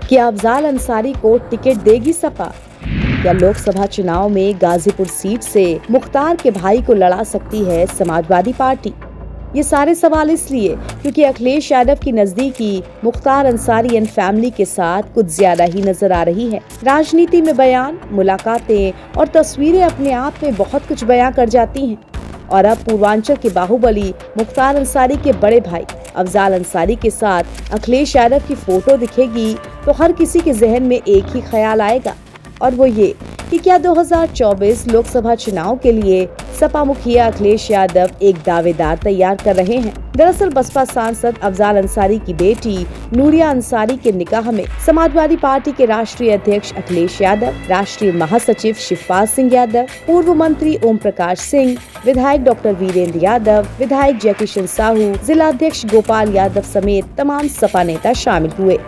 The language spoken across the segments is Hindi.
क्या अफजाल अंसारी को टिकट देगी सपा? क्या लोकसभा चुनाव में गाजीपुर सीट से मुख्तार के भाई को लड़ा सकती है समाजवादी पार्टी? ये सारे सवाल इसलिए क्योंकि अखिलेश यादव की नजदीकी मुख्तार अंसारी एंड फैमिली के साथ कुछ ज्यादा ही नजर आ रही है। राजनीति में बयान, मुलाकातें और तस्वीरें अपने आप में बहुत कुछ बयां कर जाती हैं। और अब पूर्वांचल के बाहुबली मुख्तार अंसारी के बड़े भाई अफजाल अंसारी के साथ अखिलेश यादव की फोटो दिखेगी तो हर किसी के जहन में एक ही ख्याल आएगा, और वो ये कि क्या 2024 लोकसभा चुनाव के लिए सपा मुखिया अखिलेश यादव एक दावेदार तैयार कर रहे हैं। दरअसल बसपा सांसद अफजाल अंसारी की बेटी नूरिया अंसारी के निकाह में समाजवादी पार्टी के राष्ट्रीय अध्यक्ष अखिलेश यादव, राष्ट्रीय महासचिव शिवपाल सिंह यादव, पूर्व मंत्री ओम प्रकाश सिंह, विधायक डॉक्टर वीरेंद्र यादव, विधायक जयकिशन साहू, जिला अध्यक्ष गोपाल यादव समेत तमाम सपा नेता शामिल हुए।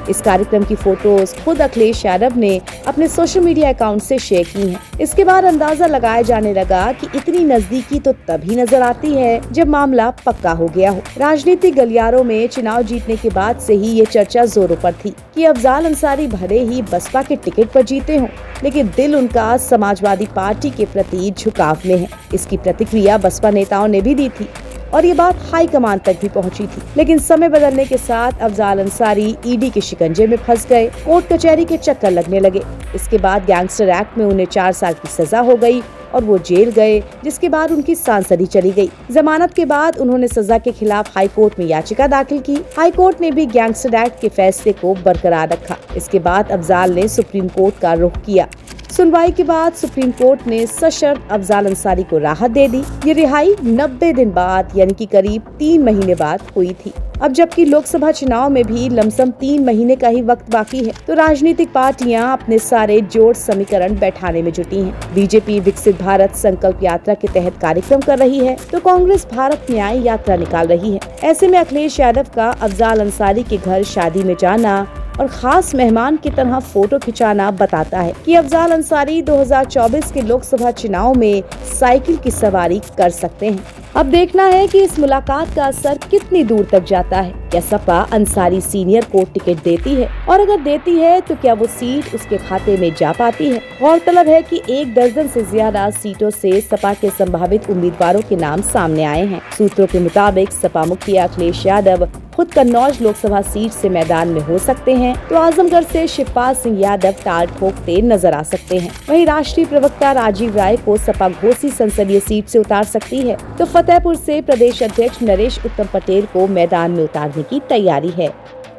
इस कार्यक्रम की फोटोज खुद अखिलेश यादव ने अपने सोशल मीडिया अकाउंट से शेयर की हैं। इसके बाद अंदाजा लगाया जाने लगा कि इतनी नजदीकी तो तभी नजर आती है जब मामला पक्का हो गया हो। राजनीतिक गलियारों में चुनाव जीतने के बाद से ही ये चर्चा जोरों पर थी कि अफजाल अंसारी भले ही बसपा के टिकट पर जीते हों, लेकिन दिल उनका समाजवादी पार्टी के प्रति झुकाव में है। इसकी प्रतिक्रिया बसपा नेताओं ने भी दी थी और ये बात हाईकमान तक भी पहुंची थी। लेकिन समय बदलने के साथ अफजाल अंसारी ईडी के शिकंजे में फंस गए, कोर्ट कचहरी के चक्कर लगने लगे। इसके बाद गैंगस्टर एक्ट में उन्हें 4 साल की सजा हो गई और वो जेल गए, जिसके बाद उनकी सांसदी चली गई। जमानत के बाद उन्होंने सजा के खिलाफ हाई कोर्ट में याचिका दाखिल की। हाई कोर्ट ने भी गैंगस्टर एक्ट के फैसले को बरकरार रखा। इसके बाद अफजाल ने सुप्रीम कोर्ट का रुख किया। सुनवाई के बाद सुप्रीम कोर्ट ने सशर्त अफजाल अंसारी को राहत दे दी। ये रिहाई 90 दिन बाद यानी कि करीब 3 महीने बाद हुई थी। अब जबकि लोकसभा चुनाव में भी लमसम 3 महीने का ही वक्त बाकी है, तो राजनीतिक पार्टियां अपने सारे जोड़ समीकरण बैठाने में जुटी हैं। बीजेपी विकसित भारत संकल्प यात्रा के तहत कार्यक्रम कर रही है, तो कांग्रेस भारत न्याय यात्रा निकाल रही है। ऐसे में अखिलेश यादव का अफजाल अंसारी के घर शादी में जाना और खास मेहमान की तरह फोटो खिंचाना बताता है कि अफजाल अंसारी 2024 के लोकसभा चुनाव में साइकिल की सवारी कर सकते हैं। अब देखना है कि इस मुलाकात का असर कितनी दूर तक जाता है। क्या सपा अंसारी सीनियर को टिकट देती है, और अगर देती है तो क्या वो सीट उसके खाते में जा पाती है? गौरतलब है कि 1 दर्जन से ज्यादा सीटों से सपा के संभावित उम्मीदवारों के नाम सामने आए हैं। सूत्रों के मुताबिक सपा मुखिया अखिलेश यादव खुद कन्नौज लोकसभा सीट से मैदान में हो सकते हैं, तो आजमगढ़ से शिवपाल सिंह यादव टाल ठोकते नजर आ सकते हैं। वहीं राष्ट्रीय प्रवक्ता राजीव राय को सपा घोसी संसदीय सीट से उतार सकती है, तो फतेहपुर से प्रदेश अध्यक्ष नरेश उत्तम पटेल को मैदान में उतारने की तैयारी है।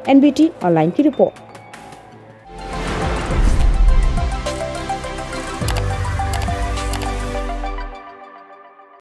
NBT ऑनलाइन की रिपोर्ट।